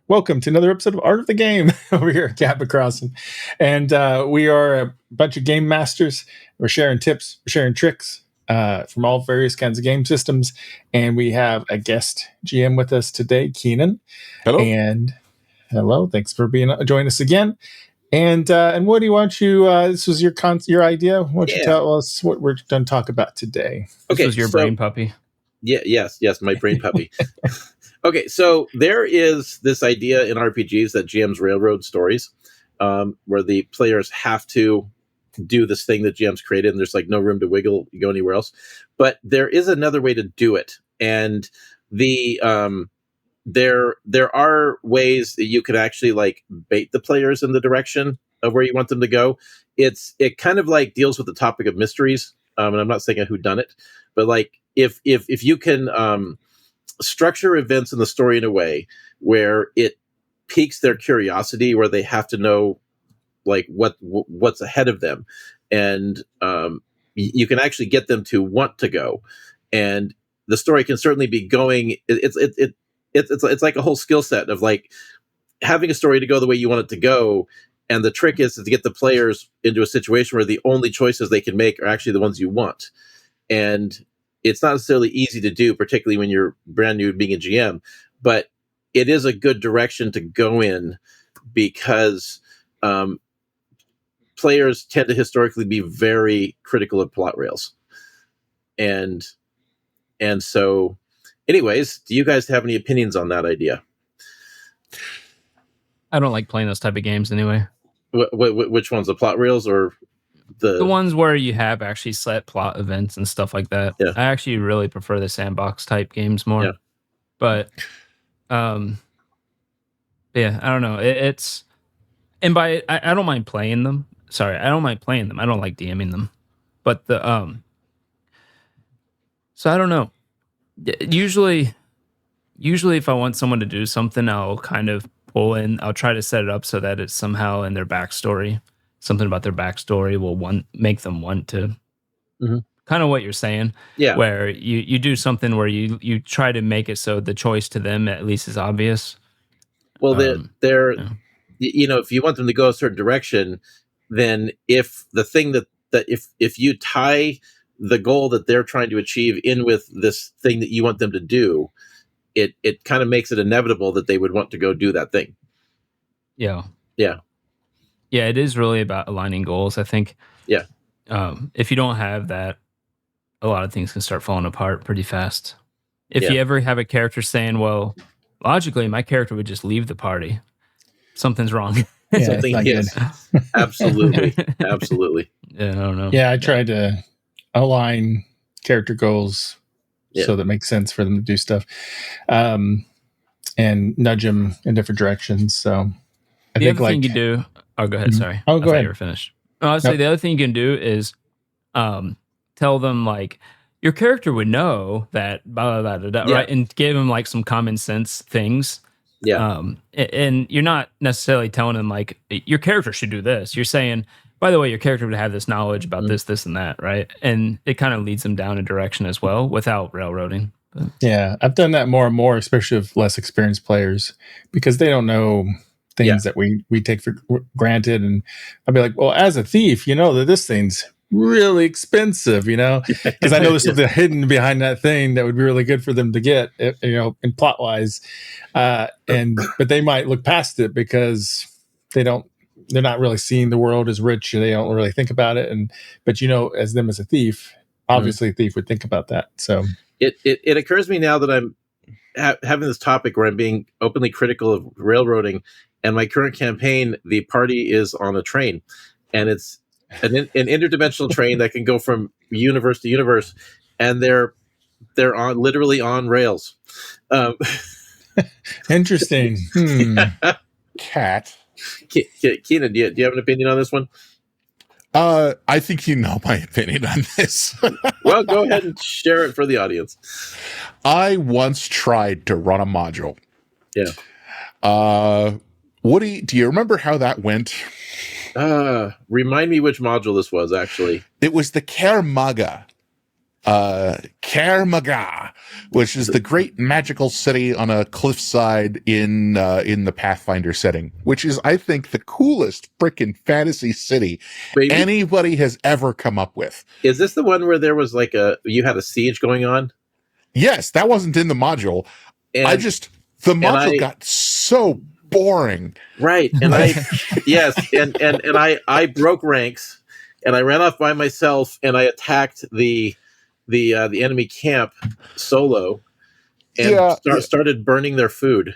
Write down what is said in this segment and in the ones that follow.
Welcome to another episode of Art of the Game over here at Cabbit Crossing. And we are a bunch of game masters. We're sharing tips, we're sharing tricks from all various kinds of game systems. And we have a guest GM with us today, Keenan. Hello. And hello, thanks for joining us again. And Woody, why don't you, this was your idea. Why don't you tell us what we're going to talk about today? Okay, this was your brain puppy. Yes, my brain puppy. Okay, so there is this idea in RPGs that GMs railroad stories, where the players have to do this thing that GMs created, and there's like no room to wiggle, go anywhere else. But there is another way to do it, and the there are ways that you could actually like bait the players in the direction of where you want them to go. It kind of like deals with the topic of mysteries, and I'm not saying a whodunit, but like if you can structure events in the story in a way where it piques their curiosity, where they have to know like what's ahead of them, and you can actually get them to want to go, and the story can certainly be going. It's like a whole skill set of like having a story to go the way you want it to go, and the trick is to get the players into a situation where the only choices they can make are actually the ones you want, and it's not necessarily easy to do, particularly when you're brand new being a GM, but it is a good direction to go in because players tend to historically be very critical of plot rails. And so, anyways, do you guys have any opinions on that idea? I don't like playing those type of games anyway. Which ones, the plot rails or the ones where you have actually set plot events and stuff like that? Yeah. I actually really prefer the sandbox type games more. Yeah. But yeah, I don't know. It's and by I don't mind playing them. Sorry, I don't mind playing them. I don't like DMing them. But the so I don't know. Usually if I want someone to do something, I'll kind of pull in. I'll try to set it up so that it's somehow in their backstory. Something about their backstory will make them want to. Mm-hmm. Kind of what you're saying. Yeah. Where you do something where you try to make it so the choice to them at least is obvious. Well, they're you know, if you want them to go a certain direction, then if the thing that if you tie the goal that they're trying to achieve in with this thing that you want them to do, it kind of makes it inevitable that they would want to go do that thing. Yeah. Yeah. Yeah, it is really about aligning goals, I think. Yeah. If you don't have that, a lot of things can start falling apart pretty fast. If you ever have a character saying, well, logically, my character would just leave the party, something's wrong. Yeah, something is. Absolutely. Absolutely. Yeah, I don't know. Yeah, I try to align character goals so that makes sense for them to do stuff, and nudge them in different directions. So I think other thing you do. Oh, go ahead. Sorry. Oh, go ahead. You were finished. I was say the other thing you can do is tell them like your character would know that blah blah blah, blah right, and give them like some common sense things. Yeah. And you're not necessarily telling them like your character should do this. You're saying, by the way, your character would have this knowledge about this, and that, right? And it kind of leads them down a direction as well without railroading. But. Yeah, I've done that more and more, especially with less experienced players, because they don't know things that we take for granted. And I'll be like, well, as a thief, you know that this thing's really expensive, you know, because I know there's something hidden behind that thing that would be really good for them to get, you know, in plot wise. But they might look past it because they're not really seeing the world as rich, and they don't really think about it. But you know, as a thief, obviously a thief would think about that. So it occurs to me now that I'm having this topic where I'm being openly critical of railroading. And my current campaign, the party is on a train, and it's an interdimensional train that can go from universe to universe, and they're literally on rails. Interesting. Cat. Keenan, do you have an opinion on this one? I think you know my opinion on this. Well, go ahead and share it for the audience. I once tried to run a module. Yeah. Woody, do you remember how that went? Remind me which module this was, actually. It was the Kermaga Kermaga, which is the great magical city on a cliffside in the Pathfinder setting, which is, I think, the coolest freaking fantasy city anybody has ever come up with. Is this the one where there was like you had a siege going on? Yes, that wasn't in the module. The module got so boring. Right. And I broke ranks and I ran off by myself and I attacked the enemy camp solo and started burning their food.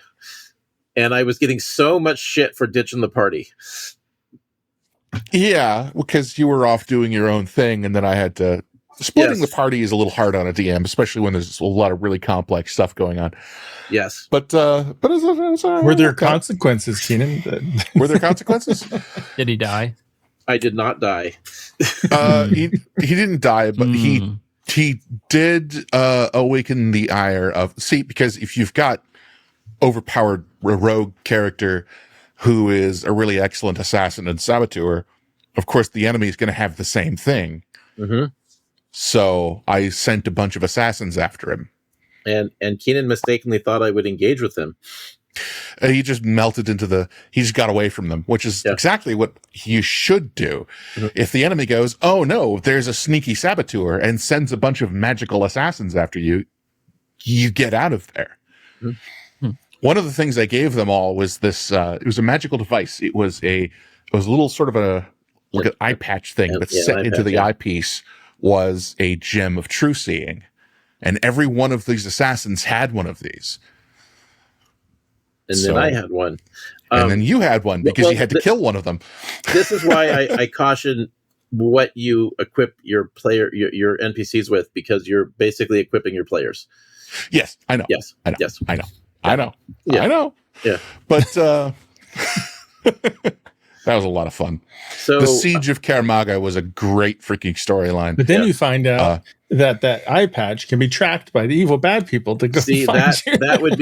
And I was getting so much shit for ditching the party. Yeah, because you were off doing your own thing, and then I had to... Splitting the party is a little hard on a DM, especially when there's a lot of really complex stuff going on. Yes. But were there consequences, Keenan? Were there consequences? Did he die? I did not die. He didn't die, but he did awaken the ire of... See, because if you've got overpowered rogue character who is a really excellent assassin and saboteur, of course the enemy is going to have the same thing. Mm-hmm. So I sent a bunch of assassins after him. And Keenan mistakenly thought I would engage with him. He just melted he just got away from them, which is exactly what you should do. Mm-hmm. If the enemy goes, oh no, there's a sneaky saboteur, and sends a bunch of magical assassins after you, you get out of there. Mm-hmm. One of the things I gave them all was this, it was a magical device. It was a little sort of an eye patch thing, but set into the eyepiece was a gem of true seeing. And every one of these assassins had one of these. And then I had one. And then you had one because you had to kill one of them. This is why I caution what you equip your your NPCs with, because you're basically equipping your players. Yes, I know. Yes. I know. Yes. I know. I know. Yeah. I know. Yeah. But that was a lot of fun. So the Siege of Kermaga was a great freaking storyline. But then you find out that eye patch can be tracked by the evil bad people to go find you. that would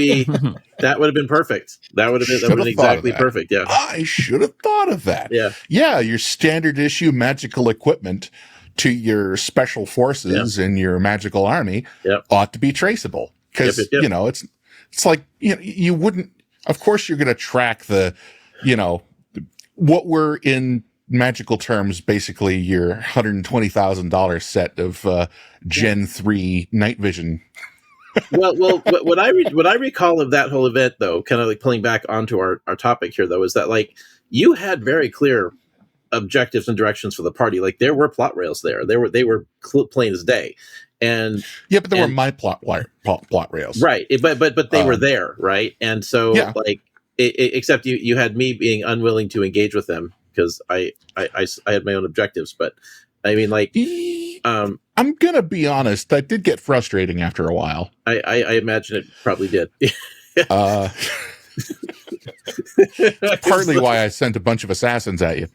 have been perfect. That would have been exactly perfect. Yeah. I should have thought of that. Yeah. Yeah, your standard issue magical equipment to your special forces and your magical army ought to be traceable. Because it's like you wouldn't, of course you're gonna track the what were in magical terms basically your $120,000 set of Gen 3 night vision. well, what I recall of that whole event, though, kind of like pulling back onto our topic here, though, is that like you had very clear objectives and directions for the party. Like there were plot rails there. They were plain as day. And but they were my plot rails, right? But they were there, right? And so like. Except you had me being unwilling to engage with them because I had my own objectives. But I mean, like, I'm gonna be honest, that did get frustrating after a while. I imagine it probably did. Partly why I sent a bunch of assassins at you.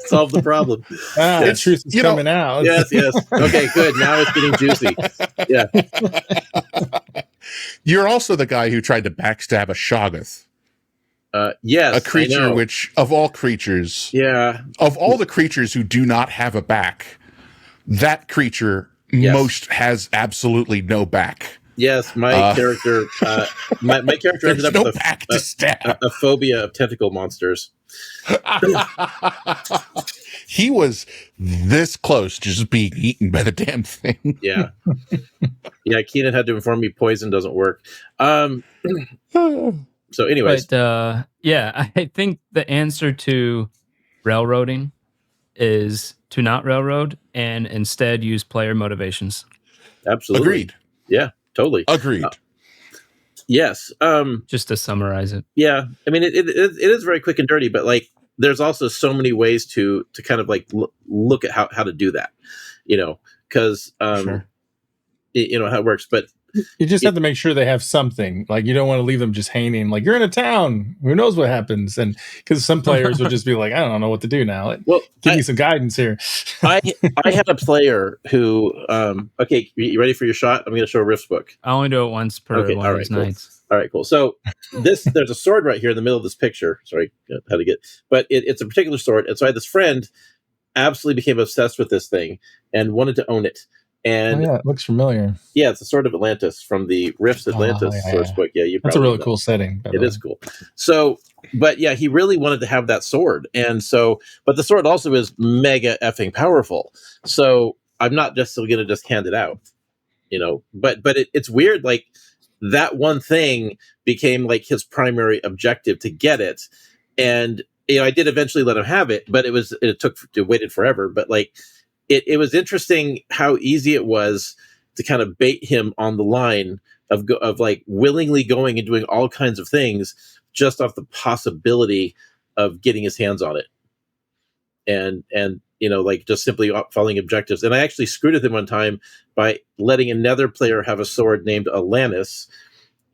Solve the problem. The truth is coming out. Yes. Okay, good. Now it's getting juicy. Yeah. You're also the guy who tried to backstab a Shoggoth. Yes. A creature which, of all creatures, of all the creatures who do not have a back, that creature most has absolutely no back. Yes, my character my character ended up with a phobia of tentacle monsters. He was this close to just being eaten by the damn thing. Yeah. Keenan had to inform me poison doesn't work. So anyways. But I think the answer to railroading is to not railroad and instead use player motivations. Absolutely. Agreed. Yeah, totally. Agreed. Yes. Just to summarize it. Yeah. I mean, it is very quick and dirty, but like there's also so many ways to kind of like look at how to do that, because how it works. But you just have to make sure they have something. Like you don't want to leave them just hanging. Like you're in a town, who knows what happens? And because some players will just be like, I don't know what to do now. Well, give me some guidance here. I had a player who. Okay, you ready for your shot? I'm going to show a Rift's book. I only do it once per one of these nights. All right, cool. So there's a sword right here in the middle of this picture. Sorry, how to get, but it's a particular sword. And so I had this friend absolutely became obsessed with this thing and wanted to own it. And it looks familiar. yeah, it's the Sword of Atlantis from the Rifts Atlantis source book. Yeah, that's a really cool setting. It is cool. So, but yeah, he really wanted to have that sword, and so, but the sword also is mega effing powerful. So I'm not just going to just hand it out, But it's weird, like that one thing became like his primary objective to get it, and I did eventually let him have it, but it waited forever. But like it was interesting how easy it was to kind of bait him on the line of like willingly going and doing all kinds of things just off the possibility of getting his hands on it, and like just simply following objectives. And I actually screwed with him one time by letting another player have a sword named Alanis,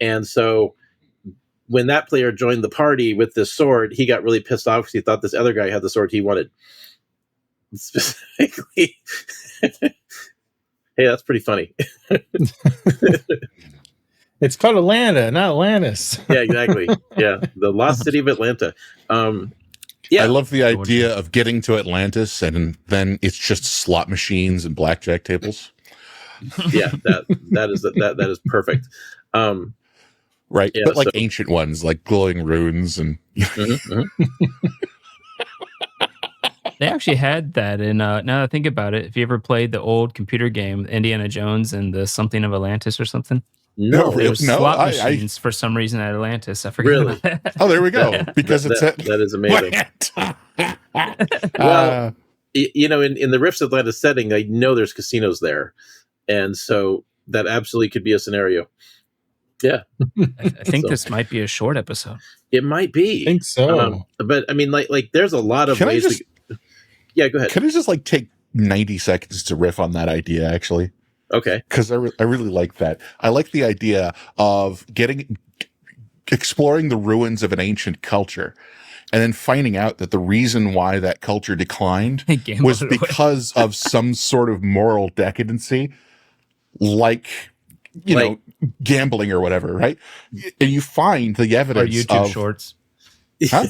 and so when that player joined the party with this sword, he got really pissed off because he thought this other guy had the sword he wanted. Specifically, hey, that's pretty funny. It's called Atlanta, not Atlantis. Yeah, exactly. Yeah, the lost city of Atlanta. Yeah, I love the idea of getting to Atlantis and then it's just slot machines and blackjack tables. Yeah, that is perfect. Right, yeah, but like ancient ones, like glowing runes and. They actually had that in, now that I think about it, if you ever played the old computer game, Indiana Jones and the something of Atlantis or something. No, there's slot machines for some reason at Atlantis. I forget. Really? Oh, there we go. Because that is amazing. Well, in the Rifts Atlantis setting, I know there's casinos there, and so that absolutely could be a scenario. Yeah, I think this might be a short episode. It might be. I think so. But I mean, like there's a lot of ways. Yeah, go ahead. Can I just like take 90 seconds to riff on that idea, actually? Okay. Because I really like that. I like the idea of exploring the ruins of an ancient culture and then finding out that the reason why that culture declined was because of some sort of moral decadency, like, you know, gambling or whatever, right? And you find the evidence or YouTube shorts. Huh?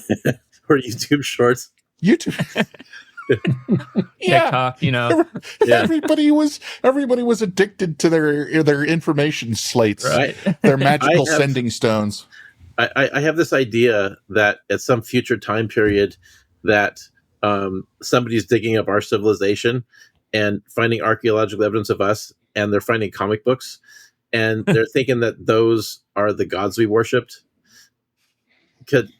Or YouTube shorts. YouTube. TikTok, Everybody was addicted to their information slates, right? Their magical sending stones. I have this idea that at some future time period that somebody's digging up our civilization and finding archaeological evidence of us, and they're finding comic books, and they're thinking that those are the gods we worshipped. Because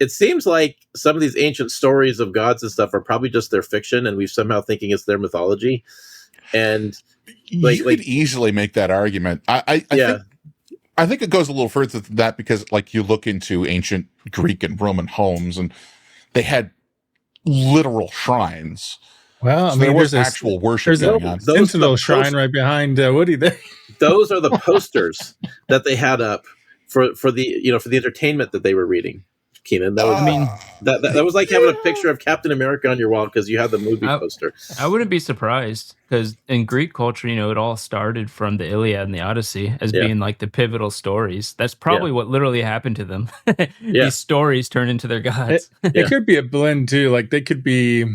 it seems like some of these ancient stories of gods and stuff are probably just their fiction, and we're somehow thinking it's their mythology. And you could easily make that argument. I think it goes a little further than that, because like you look into ancient Greek and Roman homes, and they had literal shrines. Well, so there was actual worship going on. There's a shrine right behind Woody there. Those are the posters that they had up for the entertainment that they were reading. Keenan, that was that was like having a picture of Captain America on your wall because you had the movie poster. I wouldn't be surprised, because in Greek culture, it all started from the Iliad and the Odyssey as being like the pivotal stories. That's probably what literally happened to them. These stories turn into their gods. It could be a blend too. Like they could be,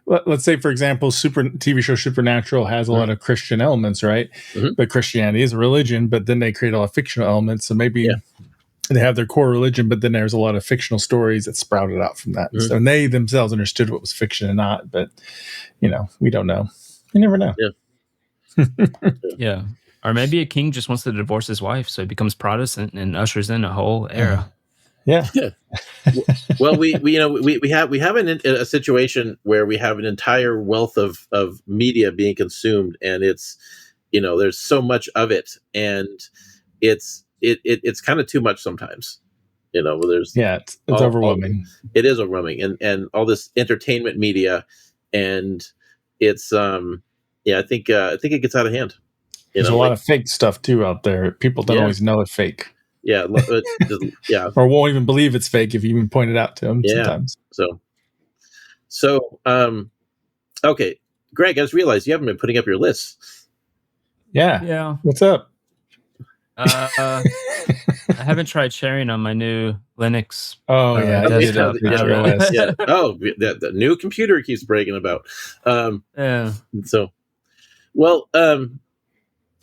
let's say, for example, TV show Supernatural has a lot of Christian elements, right? Mm-hmm. But Christianity is a religion, but then they create a lot of fictional elements. So maybe they have their core religion, but then there's a lot of fictional stories that sprouted out from that. Mm-hmm. So, and they themselves understood what was fiction and not, but we don't know. You never know. Yeah. Yeah. Or maybe a king just wants to divorce his wife, so he becomes Protestant and ushers in a whole era. Yeah. Well, we have a situation where we have an entire wealth of media being consumed, and it's there's so much of it, and it's kind of too much sometimes. There's it's overwhelming. It is overwhelming, and all this entertainment media, and it's I think it gets out of hand. There's a lot of fake stuff too out there. People don't always know it's fake. Yeah, or won't even believe it's fake if you even point it out to them sometimes. So, okay, Greg, I just realized you haven't been putting up your lists. Yeah. What's up? I haven't tried sharing on my new Linux. Oh yeah, Oh, the new computer keeps bragging about. Well, so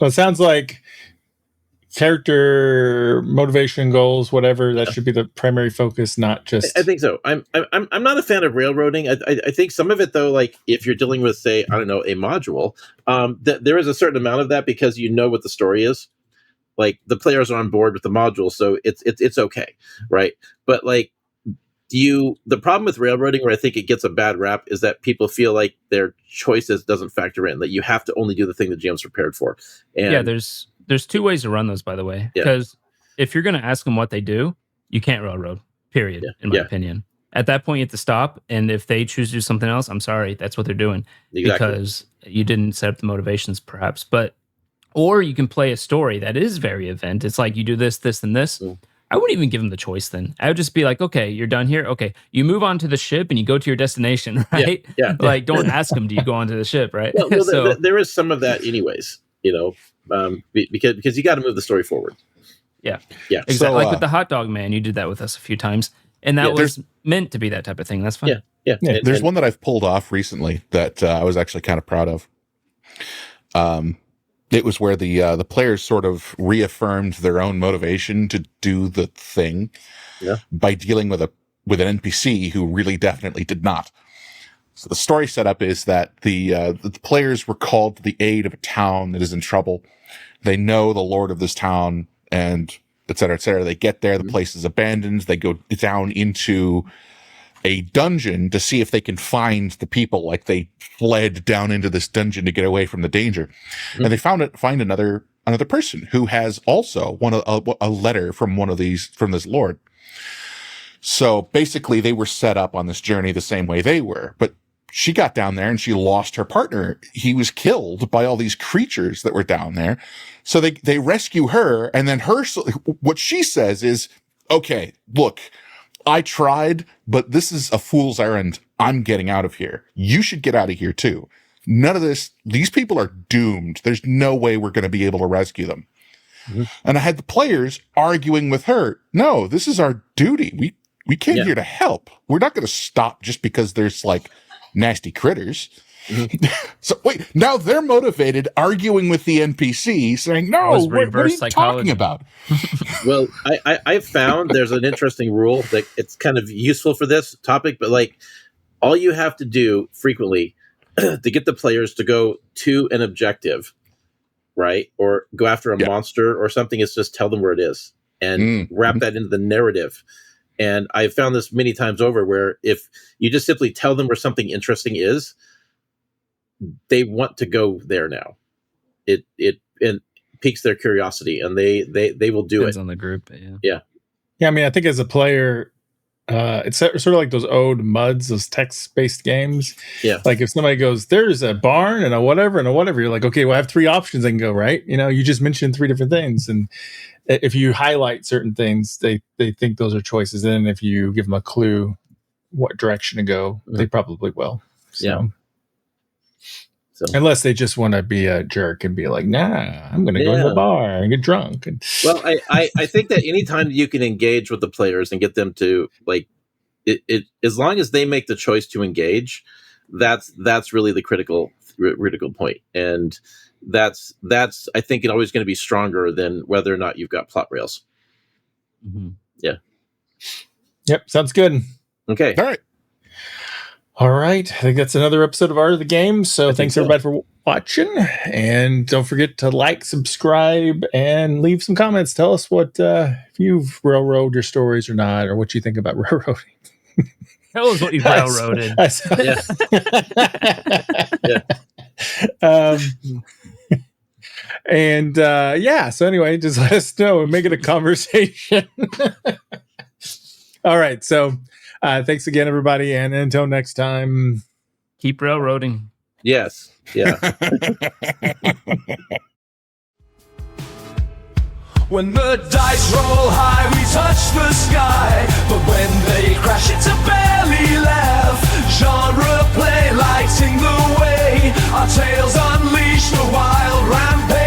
it sounds like character motivation, goals, whatever, that should be the primary focus, not just. I think so. I'm not a fan of railroading. I think some of it, though, like if you're dealing with, say, I don't know, a module, there is a certain amount of that because you know what the story is. Like the players are on board with the module, so it's okay, right? But like the problem with railroading, where I think it gets a bad rap, is that people feel like their choices doesn't factor in. That you have to only do the thing the GM's prepared for. And yeah, there's two ways to run those, by the way. Because if you're going to ask them what they do, you can't railroad. Period. In my opinion, at that point you have to stop. And if they choose to do something else, I'm sorry, that's what they're doing because you didn't set up the motivations, perhaps. Or you can play a story that is very event. It's like you do this, this, and this. I wouldn't even give them the choice then. I would just be like, okay, you're done here. Okay, you move on to the ship and you go to your destination, right? Yeah. Like, don't ask them, do you go onto the ship, right? Well, So there is some of that anyways, because you got to move the story forward. Yeah. Exactly. So, like with the hot dog man, you did that with us a few times. And that was meant to be that type of thing. That's fine. Yeah. There's one that I've pulled off recently that I was actually kind of proud of. It was where the players sort of reaffirmed their own motivation to do the thing by dealing with an NPC who really definitely did not. So the story setup is that the players were called to the aid of a town that is in trouble. They know the lord of this town and et cetera, et cetera. They get there, the place is abandoned. They go down into a dungeon to see if they can find the people. Like they fled down into this dungeon to get away from the danger. And they find another person who has also a letter from this lord. So basically they were set up on this journey the same way they were, but she got down there and she lost her partner. He was killed by all these creatures that were down there. So they rescue her. And then what she says is, okay, look, I tried, but this is a fool's errand. I'm getting out of here. You should get out of here too. None of this, these people are doomed. There's no way we're going to be able to rescue them. And I had the players arguing with her. No, this is our duty. We came here to help. We're not going to stop just because there's like nasty critters. So wait, now they're motivated arguing with the NPC saying, no, what are you talking about? Well, I've found there's an interesting rule that it's kind of useful for this topic, but like all you have to do frequently to get the players to go to an objective, right? Or go after a monster or something is just tell them where it is and wrap that into the narrative. And I've found this many times over where if you just simply tell them where something interesting is, they want to go there now. It piques their curiosity, and they will do Depends it on the group. Yeah. I mean, I think as a player, it's sort of like those old MUDs, those text-based games. Yeah. Like if somebody goes, "There's a barn and a whatever," you're like, "Okay, well, I have three options I can go." Right? You just mentioned three different things, and if you highlight certain things, they think those are choices. And if you give them a clue what direction to go, they probably will. So. Yeah. So. Unless they just want to be a jerk and be like, nah, I'm going to go to the bar and get drunk. Well, I think that anytime you can engage with the players and get them to like it as long as they make the choice to engage, that's really the critical point. And that's I think always going to be stronger than whether or not you've got plot rails. Yeah. Yep. Sounds good. Okay. All right. I think that's another episode of Art of the Game. So thanks everybody for watching. And don't forget to like, subscribe, and leave some comments. Tell us what if you've railroaded your stories or not, or what you think about railroading. Tell us what you've railroaded. So anyway, just let us know and make it a conversation. All right. So thanks again, everybody. And until next time, keep railroading. Yes. Yeah. When the dice roll high, we touch the sky. But when they crash, it's a belly laugh. Genre play, lighting the way. Our tales unleash the wild rampage.